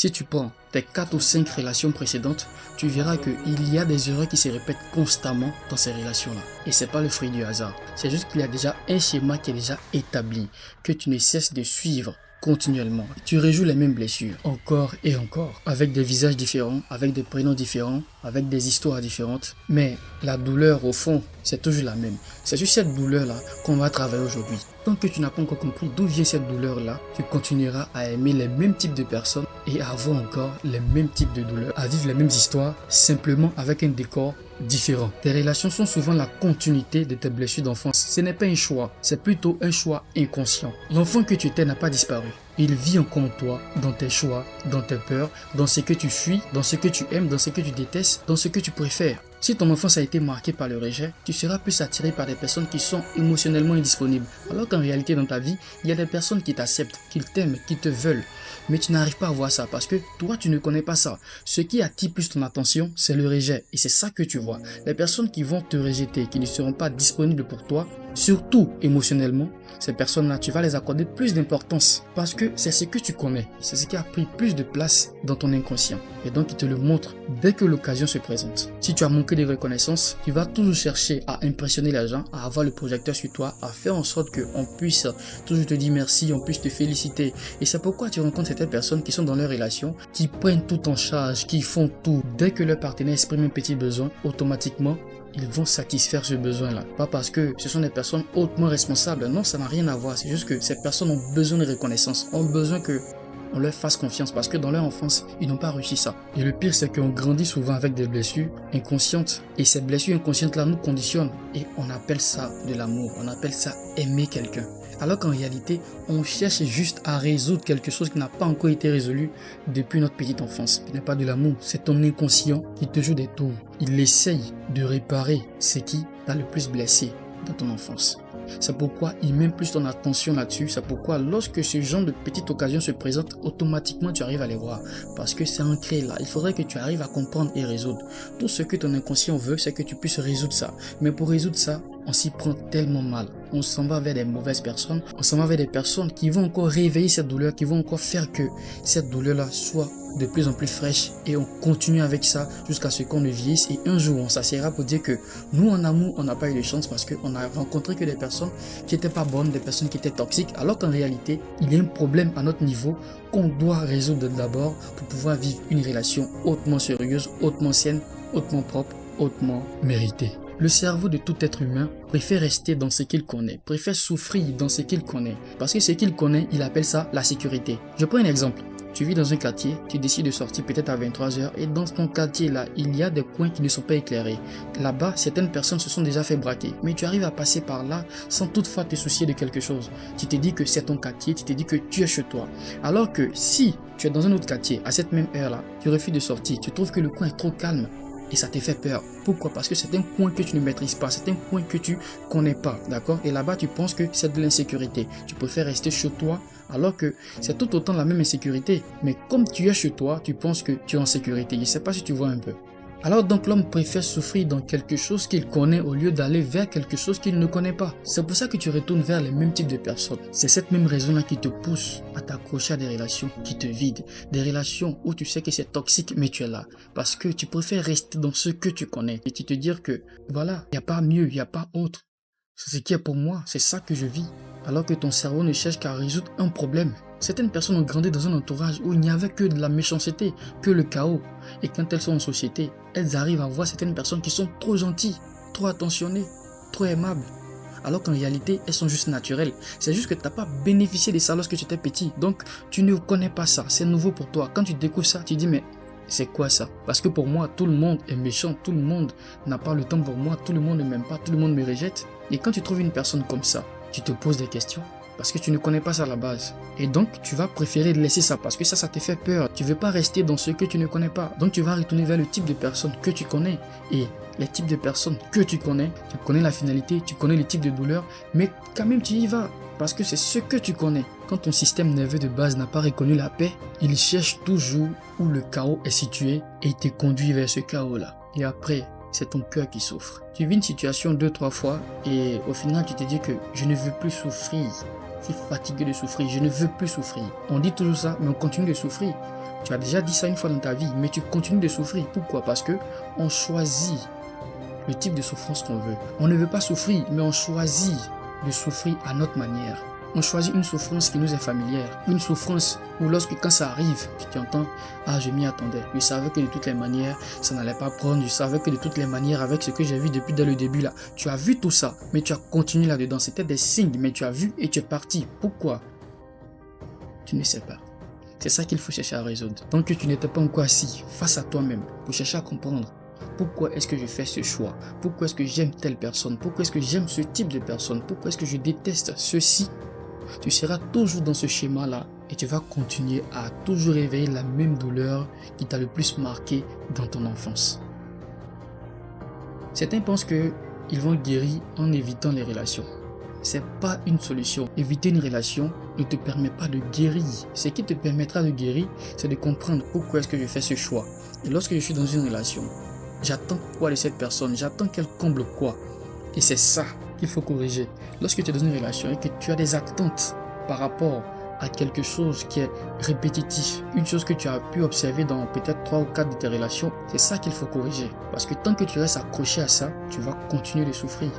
Si tu prends tes 4 ou 5 relations précédentes, tu verras qu'il y a des erreurs qui se répètent constamment dans ces relations-là. Et c'est pas le fruit du hasard. C'est juste qu'il y a déjà un schéma qui est déjà établi, que tu ne cesses de suivre continuellement. Tu rejoues les mêmes blessures, encore et encore, avec des visages différents, avec des prénoms différents, avec des histoires différentes. Mais la douleur, au fond, c'est toujours la même. C'est sur cette douleur-là qu'on va travailler aujourd'hui. Tant que tu n'as pas encore compris d'où vient cette douleur-là, tu continueras à aimer les mêmes types de personnes et à avoir encore les mêmes types de douleurs, à vivre les mêmes histoires, simplement avec un décor différent. Tes relations sont souvent la continuité de tes blessures d'enfance. Ce n'est pas un choix, c'est plutôt un choix inconscient. L'enfant que tu étais n'a pas disparu. Il vit encore en toi, dans tes choix, dans tes peurs, dans ce que tu fuis, dans ce que tu aimes, dans ce que tu détestes, dans ce que tu préfères. Si ton enfance a été marquée par le rejet, tu seras plus attiré par des personnes qui sont émotionnellement indisponibles. Alors qu'en réalité dans ta vie, il y a des personnes qui t'acceptent, qui t'aiment, qui te veulent. Mais tu n'arrives pas à voir ça parce que toi tu ne connais pas ça. Ce qui attire plus ton attention, c'est le rejet. Et c'est ça que tu vois. Les personnes qui vont te rejeter, qui ne seront pas disponibles pour toi, surtout émotionnellement, ces personnes-là, tu vas les accorder plus d'importance parce que c'est ce que tu connais. C'est ce qui a pris plus de place dans ton inconscient. Et donc, il te le montre dès que l'occasion se présente. Si tu as manqué de reconnaissance, tu vas toujours chercher à impressionner les gens, à avoir le projecteur sur toi, à faire en sorte qu'on puisse toujours te dire merci, on puisse te féliciter. Et c'est pourquoi tu rencontres certaines personnes qui sont dans leur relation, qui prennent tout en charge, qui font tout. Dès que leur partenaire exprime un petit besoin, automatiquement, ils vont satisfaire ce besoin-là. Pas parce que ce sont des personnes hautement responsables. Non, ça n'a rien à voir. C'est juste que ces personnes ont besoin de reconnaissance, ont besoin que on leur fasse confiance parce que dans leur enfance, ils n'ont pas réussi ça. Et le pire, c'est qu'on grandit souvent avec des blessures inconscientes. Et ces blessures inconscientes-là nous conditionnent. Et on appelle ça de l'amour. On appelle ça aimer quelqu'un. Alors qu'en réalité, on cherche juste à résoudre quelque chose qui n'a pas encore été résolu depuis notre petite enfance. Ce n'est pas de l'amour, c'est ton inconscient qui te joue des tours. Il essaye de réparer ce qui t'a le plus blessé dans ton enfance. C'est pourquoi il met plus ton attention là-dessus. C'est pourquoi lorsque ce genre de petite occasion se présente, automatiquement tu arrives à les voir. Parce que c'est ancré là. Il faudrait que tu arrives à comprendre et résoudre. Tout ce que ton inconscient veut, c'est que tu puisses résoudre ça. Mais pour résoudre ça, on s'y prend tellement mal. On s'en va vers des mauvaises personnes. On s'en va vers des personnes qui vont encore réveiller cette douleur, qui vont encore faire que cette douleur-là soit de plus en plus fraîche. Et on continue avec ça jusqu'à ce qu'on ne vieillisse. Et un jour, on s'assiera pour dire que nous, en amour, on n'a pas eu de chance parce qu'on a rencontré que des personnes qui n'étaient pas bonnes, des personnes qui étaient toxiques. Alors qu'en réalité, il y a un problème à notre niveau qu'on doit résoudre d'abord pour pouvoir vivre une relation hautement sérieuse, hautement saine, hautement propre, hautement méritée. Le cerveau de tout être humain préfère rester dans ce qu'il connaît, préfère souffrir dans ce qu'il connaît. Parce que ce qu'il connaît, il appelle ça la sécurité. Je prends un exemple. Tu vis dans un quartier, tu décides de sortir peut-être à 23h et dans ton quartier là, il y a des coins qui ne sont pas éclairés. Là-bas, certaines personnes se sont déjà fait braquer, mais tu arrives à passer par là sans toutefois te soucier de quelque chose. Tu te dis que c'est ton quartier, tu te dis que tu es chez toi. Alors que si tu es dans un autre quartier, à cette même heure-là, tu refuses de sortir, tu trouves que le coin est trop calme. Et ça te fait peur. Pourquoi? Parce que c'est un coin que tu ne maîtrises pas. C'est un coin que tu connais pas. D'accord? Et là-bas, tu penses que c'est de l'insécurité. Tu préfères rester chez toi alors que c'est tout autant la même insécurité. Mais comme tu es chez toi, tu penses que tu es en sécurité. Je ne sais pas si tu vois un peu. Alors donc l'homme préfère souffrir dans quelque chose qu'il connaît au lieu d'aller vers quelque chose qu'il ne connaît pas. C'est pour ça que tu retournes vers les mêmes types de personnes. C'est cette même raison-là qui te pousse à t'accrocher à des relations qui te vident. Des relations où tu sais que c'est toxique mais tu es là. Parce que tu préfères rester dans ce que tu connais. Et tu te dire que voilà, il n'y a pas mieux, il n'y a pas autre. C'est ce qui est pour moi, c'est ça que je vis. Alors que ton cerveau ne cherche qu'à résoudre un problème. Certaines personnes ont grandi dans un entourage où il n'y avait que de la méchanceté, que le chaos. Et quand elles sont en société, elles arrivent à voir certaines personnes qui sont trop gentilles, trop attentionnées, trop aimables. Alors qu'en réalité, elles sont juste naturelles. C'est juste que tu n'as pas bénéficié de ça lorsque tu étais petit. Donc, tu ne connais pas ça. C'est nouveau pour toi. Quand tu découvres ça, tu dis mais c'est quoi ça? Parce que pour moi, tout le monde est méchant. Tout le monde n'a pas le temps pour moi. Tout le monde ne m'aime pas. Tout le monde me rejette. Et quand tu trouves une personne comme ça, tu te poses des questions. Parce que tu ne connais pas ça à la base. Et donc, tu vas préférer laisser ça parce que ça te fait peur. Tu ne veux pas rester dans ce que tu ne connais pas. Donc, tu vas retourner vers le type de personnes que tu connais. Et les types de personnes que tu connais la finalité, tu connais les types de douleurs, mais quand même, tu y vas. Parce que c'est ce que tu connais. Quand ton système nerveux de base n'a pas reconnu la paix, il cherche toujours où le chaos est situé et il te conduit vers ce chaos-là. Et après, c'est ton cœur qui souffre. Tu vis une situation 2-3 fois et au final, tu te dis que je ne veux plus souffrir. Je suis fatigué de souffrir, je ne veux plus souffrir. On dit toujours ça, mais on continue de souffrir. Tu as déjà dit ça une fois dans ta vie, mais tu continues de souffrir. Pourquoi? Parce que on choisit le type de souffrance qu'on veut. On ne veut pas souffrir, mais on choisit de souffrir à notre manière. On choisit une souffrance qui nous est familière. Une souffrance où quand ça arrive, tu entends, ah, je m'y attendais. Je savais que de toutes les manières, ça n'allait pas prendre. Je savais que de toutes les manières, avec ce que j'ai vu depuis dès le début là, tu as vu tout ça, mais tu as continué là-dedans. C'était des signes, mais tu as vu et tu es parti. Pourquoi? Tu ne sais pas. C'est ça qu'il faut chercher à résoudre. Tant que tu n'étais pas encore assis face à toi-même pour chercher à comprendre pourquoi est-ce que je fais ce choix, pourquoi est-ce que j'aime telle personne, pourquoi est-ce que j'aime ce type de personne, pourquoi est-ce que je déteste ceci, tu seras toujours dans ce schéma-là et tu vas continuer à toujours réveiller la même douleur qui t'a le plus marqué dans ton enfance. Certains pensent qu'ils vont guérir en évitant les relations. C'est pas une solution. Éviter une relation ne te permet pas de guérir. Ce qui te permettra de guérir, c'est de comprendre pourquoi est-ce que je fais ce choix. Et lorsque je suis dans une relation, j'attends quoi de cette personne? J'attends qu'elle comble quoi? Et c'est ça qu'il faut corriger. Lorsque tu es dans une relation et que tu as des attentes par rapport à quelque chose qui est répétitif, une chose que tu as pu observer dans peut-être 3 ou 4 de tes relations, c'est ça qu'il faut corriger. Parce que tant que tu restes accroché à ça, tu vas continuer de souffrir.